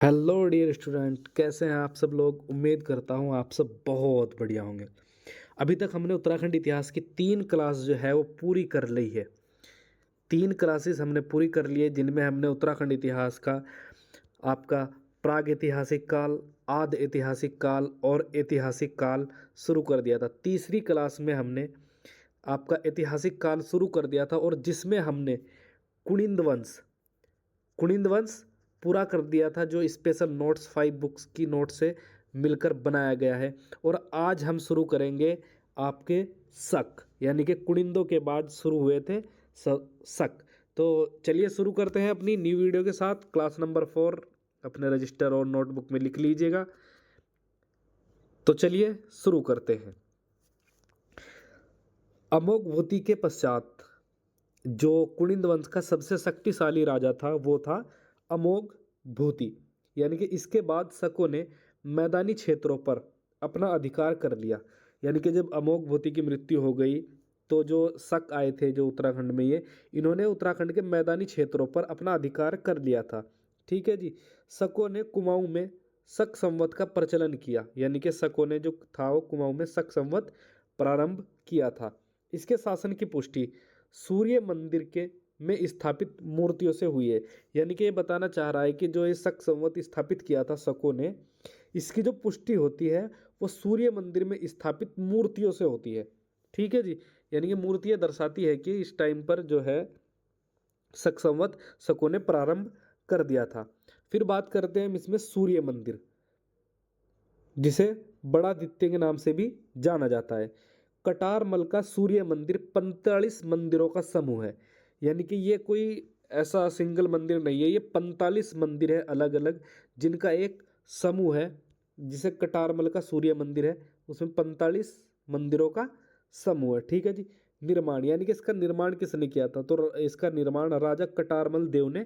Hello dear student, कैसे हैं आप सब लोग। उम्मीद करता हूँ आप सब बहुत बढ़िया होंगे। अभी तक हमने उत्तराखंड इतिहास की 3 क्लास जो है वो पूरी कर ली है। 3 क्लासेस हमने पूरी कर ली है, जिनमें हमने उत्तराखंड इतिहास का आपका प्राग ऐतिहासिक काल, आद ऐतिहासिक काल और ऐतिहासिक काल शुरू कर दिया था। तीसरी क्लास में हमने आपका ऐतिहासिक काल शुरू कर दिया था, और जिसमें हमने कुनिंद वंश कुनिंद वंश पूरा कर दिया था, जो स्पेशल नोट्स 5 बुक्स की नोट से मिलकर बनाया गया है। और आज हम शुरू करेंगे आपके शक, यानी कि कुनिंदों के बाद शुरू हुए थे शक। तो चलिए शुरू करते हैं अपनी न्यू वीडियो के साथ। क्लास नंबर 4 अपने रजिस्टर और नोटबुक में लिख लीजिएगा। तो चलिए शुरू करते हैं। अमोघ भूति के पश्चात जो कुनिंद वंश का सबसे शक्तिशाली राजा था वो था अमोघ भूति। यानी कि इसके बाद शकों ने मैदानी क्षेत्रों पर अपना अधिकार कर लिया। यानी कि जब अमोघ भूति की मृत्यु हो गई तो जो शक आए थे जो उत्तराखंड में, ये इन्होंने उत्तराखंड के मैदानी क्षेत्रों पर अपना अधिकार कर लिया था। ठीक है जी। शकों ने कुमाऊं में शक संवत का प्रचलन किया। यानी कि शकों ने जो था वो कुमाऊं में शक संवत प्रारंभ किया था। इसके शासन की पुष्टि सूर्य मंदिर के में स्थापित मूर्तियों से हुई है। यानी कि ये बताना चाह रहा है कि जो ये शक संवत स्थापित किया था शकों ने, इसकी जो पुष्टि होती है वो सूर्य मंदिर में स्थापित मूर्तियों से होती है। ठीक है जी। यानी कि मूर्तियां दर्शाती है कि इस टाइम पर जो है शक संवत शकों ने प्रारंभ कर दिया था। फिर बात करते हैं हम इसमें सूर्य मंदिर, जिसे बड़ादित्य के नाम से भी जाना जाता है। कटारमल का सूर्य मंदिर 45 मंदिरों का समूह है। यानी कि ये कोई ऐसा सिंगल मंदिर नहीं है, ये 45 मंदिर है अलग अलग, जिनका एक समूह है, जिसे कटारमल का सूर्य मंदिर है। उसमें 45 मंदिरों का समूह है। ठीक है जी। निर्माण, यानी कि इसका निर्माण किसने किया था, तो इसका निर्माण राजा कटारमल देव ने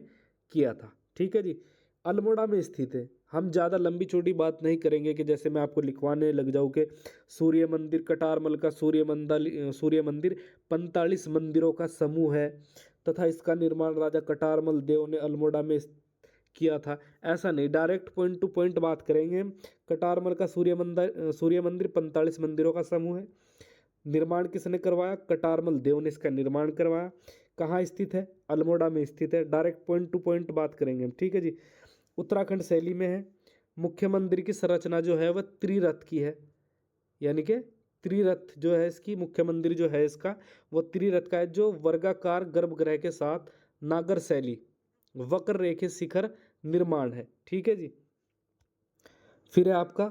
किया था। ठीक है जी। अल्मोड़ा में स्थित है। हम ज़्यादा लंबी चौड़ी बात नहीं करेंगे कि जैसे मैं आपको लिखवाने लग जाऊँ कि सूर्य मंदिर, कटारमल का सूर्य मंदिर 45 मंदिरों का समूह है तथा इसका निर्माण राजा कटारमल देव ने अल्मोड़ा में किया था। ऐसा नहीं, डायरेक्ट पॉइंट टू पॉइंट बात करेंगे हम। कटारमल का सूर्य मंदिर 45 मंदिरों का समूह है। निर्माण किसने करवाया? कटारमल देव ने इसका निर्माण करवाया। कहाँ स्थित है? अल्मोड़ा में स्थित है। डायरेक्ट पॉइंट टू पॉइंट बात करेंगे हम। ठीक है जी। उत्तराखंड शैली में है। मुख्य मंदिर की संरचना जो है वह त्रिरथ की है। यानी कि त्रिरथ जो है इसकी मुख्य मंदिर जो है इसका, वो त्रिरथ का है, जो वर्गाकार गर्भगृह के साथ नागर शैली वक्र रेखे शिखर निर्माण है। ठीक है जी। फिर है आपका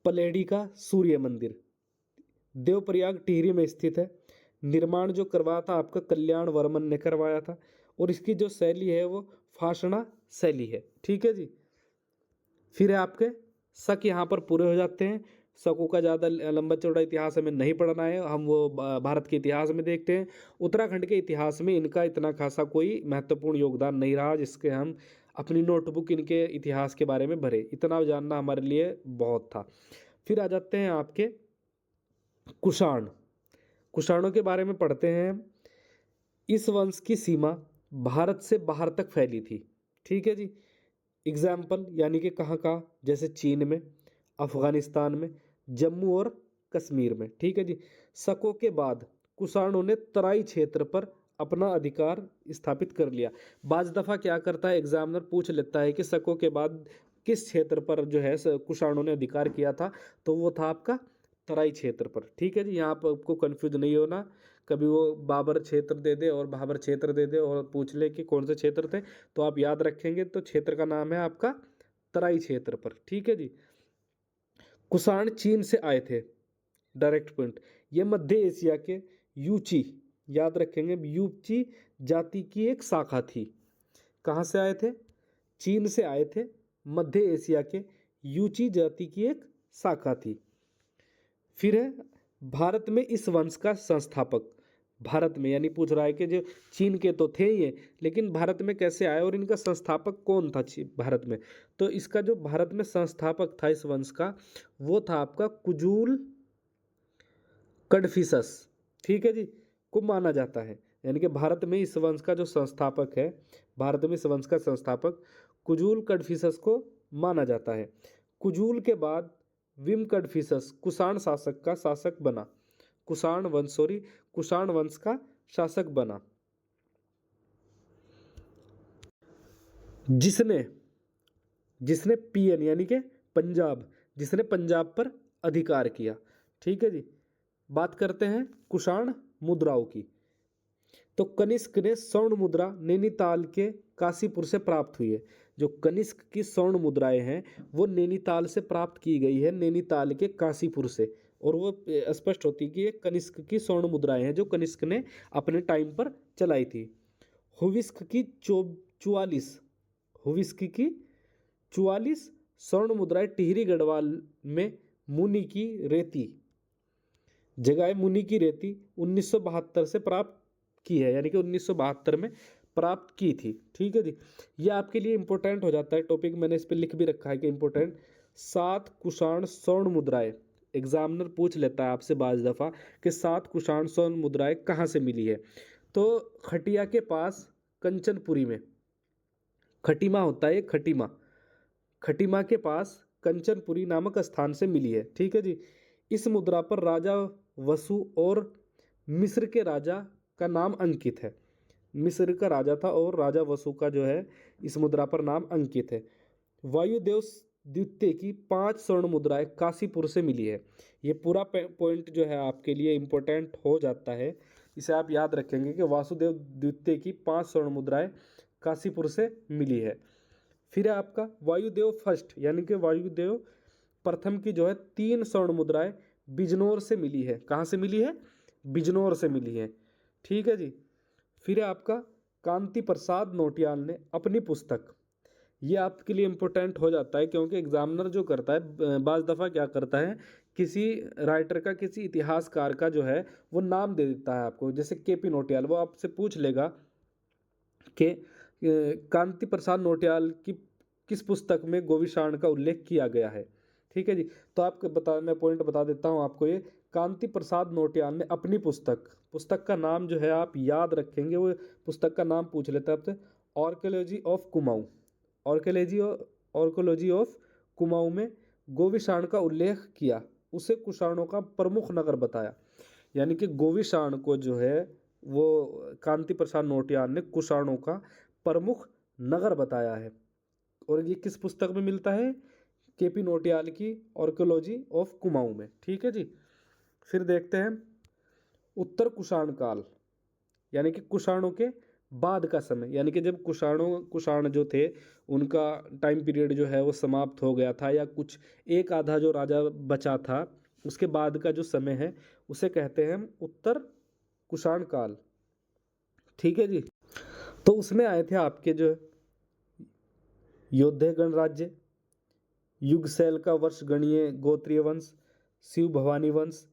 पलेड़ी का सूर्य मंदिर, देवप्रयाग टिहरी में स्थित है। निर्माण जो करवाया था आपका कल्याण वर्मन ने करवाया था, और इसकी जो शैली है वो फासना शैली है। ठीक है जी। फिर है आपके शक, यहाँ पर पूरे हो जाते हैं। शकों का ज़्यादा लंबा चौड़ा इतिहास हमें नहीं पढ़ना है, हम वो भारत के इतिहास में देखते हैं। उत्तराखंड के इतिहास में इनका इतना खासा कोई महत्वपूर्ण योगदान नहीं रहा जिसके हम अपनी नोटबुक इनके इतिहास के बारे में भरे। इतना जानना हमारे लिए बहुत था। फिर आ जाते हैं आपके कुषाण। कुषाणों के बारे में पढ़ते हैं। इस वंश की सीमा भारत से बाहर तक फैली थी। ठीक है जी। एग्जाम्पल यानी कि कहाँ कहाँ, जैसे चीन में, अफगानिस्तान में, जम्मू और कश्मीर में। ठीक है जी। शकों के बाद कुषाणों ने तराई क्षेत्र पर अपना अधिकार स्थापित कर लिया। बाज दफा क्या करता है, एग्जामिनर पूछ लेता है कि शकों के बाद किस क्षेत्र पर जो है कुषाणों ने अधिकार किया था, तो वो था आपका तराई क्षेत्र पर। ठीक है जी। यहाँ पर आपको कंफ्यूज नहीं होना। कभी वो बाबर क्षेत्र दे दे और भाबर क्षेत्र दे दे और पूछ ले कि कौन से क्षेत्र थे, तो आप याद रखेंगे तो क्षेत्र का नाम है आपका तराई क्षेत्र पर। ठीक है जी। कुषाण चीन से आए थे। डायरेक्ट पॉइंट, ये मध्य एशिया के यूची, याद रखेंगे, यूची जाति की एक शाखा थी। कहाँ से आए थे? चीन से आए थे। मध्य एशिया के यूची जाति की एक शाखा थी। फिर है भारत में इस वंश का संस्थापक। भारत में यानी पूछ रहा है कि जो चीन के तो थे ही, लेकिन भारत में कैसे आए और इनका संस्थापक कौन था भारत में, तो इसका जो भारत में संस्थापक था इस वंश का, वो था आपका कुजूल कडफिसस। ठीक है जी। को माना जाता है। यानी कि भारत में इस वंश का जो संस्थापक है, भारत में इस वंश का संस्थापक कुजूल कडफिसस को माना जाता है। कुजूल के बाद विम कडफिसस कुषाण शासक का शासक बना, कुषाण वंश का शासक बना, जिसने जिसने पीएन यानी कि पंजाब, जिसने पंजाब पर अधिकार किया। ठीक है जी। बात करते हैं कुषाण मुद्राओं की। तो कनिष्क ने स्वर्ण मुद्रा नैनीताल के काशीपुर से प्राप्त हुई है। जो कनिष्क की स्वर्ण मुद्राएं हैं वो नैनीताल से प्राप्त की गई है, नैनीताल के काशीपुर से। और वो स्पष्ट होती है कि ये कनिष्क की स्वर्ण मुद्राएं हैं जो कनिष्क ने अपने टाइम पर चलाई थी। हुविस्क की 44 हुविस्क की 44 स्वर्ण मुद्राएं टिहरी गढ़वाल में मुनि की रेती, जगह मुनि की रेती 1972 से प्राप्त की है, यानी कि 1972 में प्राप्त की थी। ठीक है जी। ये आपके लिए इंपॉर्टेंट हो जाता है टॉपिक, मैंने इस पर लिख भी रखा है कि इंपॉर्टेंट 7 कुषाण स्वर्ण मुद्राएं। एग्जामिनर पूछ लेता है आपसे बाज दफा कि 7 कुषाण स्वर्ण मुद्राएं कहाँ से मिली है। तो खटिया के पास कंचनपुरी में, खटीमा होता है, खटीमा के पास कंचनपुरी नामक स्थान से मिली है। ठीक है जी। इस मुद्रा पर राजा वसु और मिस्र के राजा का नाम अंकित है। मिस्र का राजा था और राजा वसु का जो है इस मुद्रा पर नाम अंकित है। वायुदेव द्वितीय की 5 स्वर्ण मुद्राएं काशीपुर से मिली है। ये पूरा पॉइंट जो है आपके लिए इंपॉर्टेंट हो जाता है, इसे आप याद रखेंगे कि वासुदेव द्वितीय की 5 स्वर्ण मुद्राएं काशीपुर से मिली है। फिर है आपका वायुदेव फर्स्ट यानी कि वायुदेव प्रथम की जो है 3 स्वर्ण मुद्राएं बिजनौर से मिली है। कहाँ से मिली है? बिजनौर से मिली है। ठीक है जी। फिर है आपका कांति प्रसाद नौटियाल ने अपनी पुस्तक, ये आपके लिए इम्पोर्टेंट हो जाता है क्योंकि एग्जामिनर जो करता है बाज़ दफ़ा क्या करता है, किसी राइटर का, किसी इतिहासकार का जो है वो नाम दे देता है आपको। जैसे केपी नौटियाल, वो आपसे पूछ लेगा कि कांति प्रसाद नौटियाल की किस पुस्तक में गोविशाण का उल्लेख किया गया है। ठीक है जी। तो आपको मैं पॉइंट बता देता हूँ आपको। ये कांति प्रसाद नौटियाल ने अपनी पुस्तक का नाम जो है आप याद रखेंगे, वो पुस्तक का नाम पूछ लेता है आपसे, archaeology of Kumaon. Archaeology of Kumaon में गोविशाण का उल्लेख किया, उसे कुषाणों का प्रमुख नगर बताया। यानी कि गोविशाण को जो है वो कांति प्रसाद नौटियाल ने कुषाणों का प्रमुख नगर बताया है। और ये किस पुस्तक में मिलता है? केपी नौटियाल की आर्कियोलॉजी ऑफ कुमाऊं में। ठीक है जी। फिर देखते हैं उत्तर कुषाण काल, यानी कि कुषाणों के बाद का समय, यानी कि जब कुषाण जो थे उनका टाइम पीरियड जो है वो समाप्त हो गया था, या कुछ एक आधा जो राजा बचा था उसके बाद का जो समय है उसे कहते हैं हम उत्तर कुषाण काल। ठीक है जी। तो उसमें आए थे आपके जो योद्धे गणराज्य, युगसैल का वर्ष गणीय गोत्रीय वंश, शिव भवानी वंश,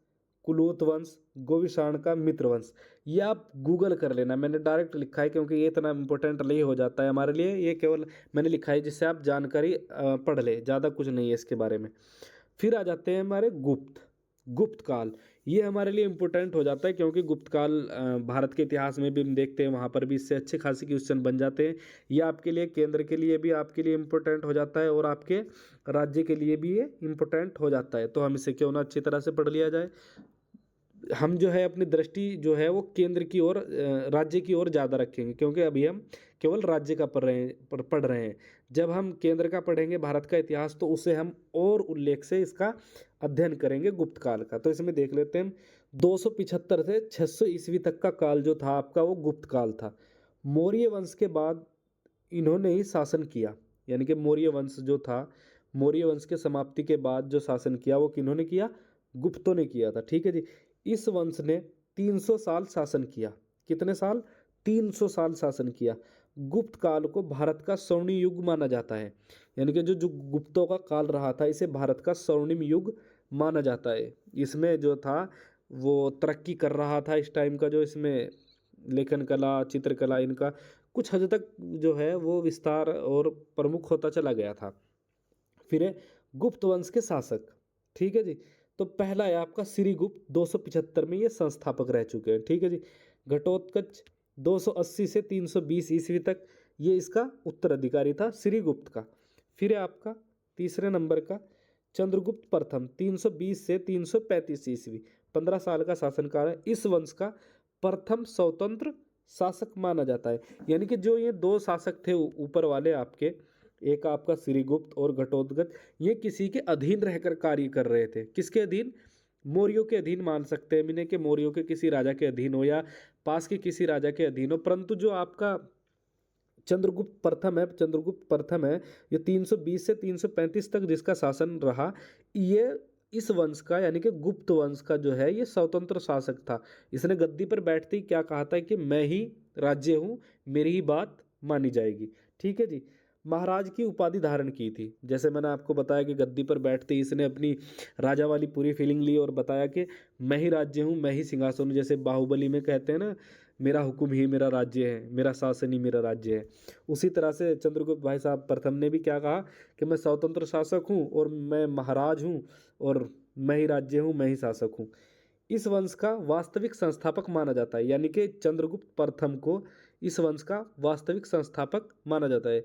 कुलूत वंश, गोविशाण का मित्र वंश। ये आप गूगल कर लेना, मैंने डायरेक्ट लिखा है क्योंकि ये इतना इंपॉर्टेंट नहीं हो जाता है हमारे लिए। ये केवल मैंने लिखा है जिससे आप जानकारी पढ़ ले, ज़्यादा कुछ नहीं है इसके बारे में। फिर आ जाते हैं हमारे गुप्त काल। ये हमारे लिए इम्पोर्टेंट हो जाता है क्योंकि गुप्त काल भारत के इतिहास में भी हम देखते हैं, वहाँ पर भी इससे अच्छे खासे क्वेश्चन बन जाते हैं। ये आपके लिए, केंद्र के लिए भी आपके लिए इम्पोर्टेंट हो जाता है और आपके राज्य के लिए भी ये इम्पोर्टेंट हो जाता है। तो हम इसे क्यों ना अच्छी तरह से पढ़ लिया जाए। हम जो है अपनी दृष्टि जो है वो केंद्र की ओर, राज्य की ओर ज़्यादा रखेंगे क्योंकि अभी हम केवल राज्य का पढ़ रहे हैं। जब हम केंद्र का पढ़ेंगे, भारत का इतिहास, तो उसे हम और उल्लेख से इसका अध्ययन करेंगे गुप्त काल का। तो इसमें देख लेते हैं 275 से 600 ईस्वी तक का काल जो था आपका वो गुप्त काल था। मौर्य वंश के बाद इन्होंने ही शासन किया, यानी कि मौर्य वंश जो था, मौर्य वंश के समाप्ति के बाद जो शासन किया वो किन्होंने किया? गुप्तों ने किया था। ठीक है जी। इस वंश ने 300 साल शासन किया। कितने साल? 300 साल शासन किया। गुप्त काल को भारत का स्वर्णिम युग माना जाता है, यानी कि जो गुप्तों का काल रहा था इसे भारत का स्वर्णिम युग माना जाता है। इसमें जो था वो तरक्की कर रहा था इस टाइम का, जो इसमें लेखन कला, चित्रकला, इनका कुछ हद तक जो है वो विस्तार और प्रमुख होता चला गया था। फिर है गुप्त वंश के शासक। ठीक है जी। तो पहला है आपका श्रीगुप्त, 275 में ये संस्थापक रह चुके हैं। ठीक है जी। घटोत्कच 280 से 320 ईस्वी तक, ये इसका उत्तराधिकारी था श्रीगुप्त का। फिर है आपका तीसरे नंबर का चंद्रगुप्त प्रथम 320 से 335 ईस्वी, 15 साल का शासनकाल है। इस वंश का प्रथम स्वतंत्र शासक माना जाता है। यानी कि जो ये दो शासक थे ऊपर वाले आपके, एक आपका श्रीगुप्त और घटोत्कच, ये किसी के अधीन रहकर कार्य कर रहे थे। किसके अधीन? मौर्यों के अधीन मान सकते हैं इन्हें, कि मौर्यों के किसी राजा के अधीन हो या पास के किसी राजा के अधीन हो। परंतु जो आपका चंद्रगुप्त प्रथम है, ये 320 से 335 तक जिसका शासन रहा, ये इस वंश का यानी कि गुप्त वंश का जो है ये स्वतंत्र शासक था। इसने गद्दी पर बैठते ही क्या कहा था कि मैं ही राज्य हूँ, मेरी ही बात मानी जाएगी। ठीक है जी। महाराज की उपाधि धारण की थी। जैसे मैंने आपको बताया कि गद्दी पर बैठते ही इसने अपनी राजा वाली पूरी फीलिंग ली और बताया कि मैं ही राज्य हूँ, मैं ही सिंहासन हूँ। जैसे बाहुबली में कहते हैं ना, मेरा हुक्म ही मेरा राज्य है, मेरा शासन ही मेरा राज्य है। उसी तरह से चंद्रगुप्त भाई साहब प्रथम ने भी क्या कहा कि मैं स्वतंत्र शासक हूँ और मैं महाराज हूँ और मैं ही राज्य हूँ, मैं ही शासक हूँ। इस वंश का वास्तविक संस्थापक माना जाता है। यानी कि चंद्रगुप्त प्रथम को इस वंश का वास्तविक संस्थापक माना जाता है।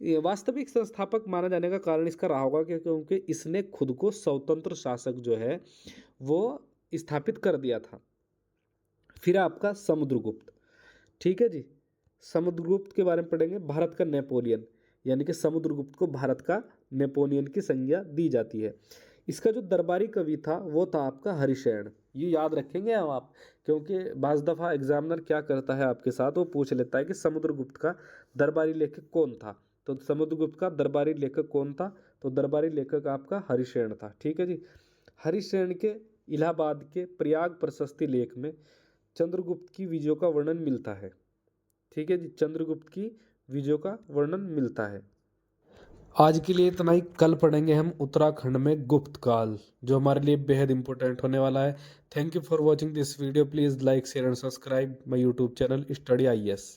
ये वास्तविक संस्थापक माना जाने का कारण इसका रहा होगा कि क्योंकि इसने खुद को स्वतंत्र शासक जो है वो स्थापित कर दिया था। फिर आपका समुद्रगुप्त। ठीक है जी। समुद्रगुप्त के बारे में पढ़ेंगे। भारत का नेपोलियन, यानी कि समुद्रगुप्त को भारत का नेपोलियन की संज्ञा दी जाती है। इसका जो दरबारी कवि था वो था आपका हरिशैन। ये याद रखेंगे हम आप, क्योंकि बाज़ दफ़ा एग्जामिनर क्या करता है आपके साथ, वो पूछ लेता है कि समुद्रगुप्त का दरबारी लेखक कौन था। तो समुद्रगुप्त का दरबारी लेखक कौन था? तो दरबारी लेखक आपका हरिशैन था। ठीक है जी। हरिशैन के इलाहाबाद के प्रयाग प्रशस्ति लेख में चंद्रगुप्त की विजयों का वर्णन मिलता है। ठीक है जी। चंद्रगुप्त की विजयों का वर्णन मिलता है। आज के लिए इतना ही। कल पढ़ेंगे हम उत्तराखंड में गुप्त काल, जो हमारे लिए बेहद इंपॉर्टेंट होने वाला है। Thank you for watching this video. Please like share and subscribe my YouTube channel study IAS।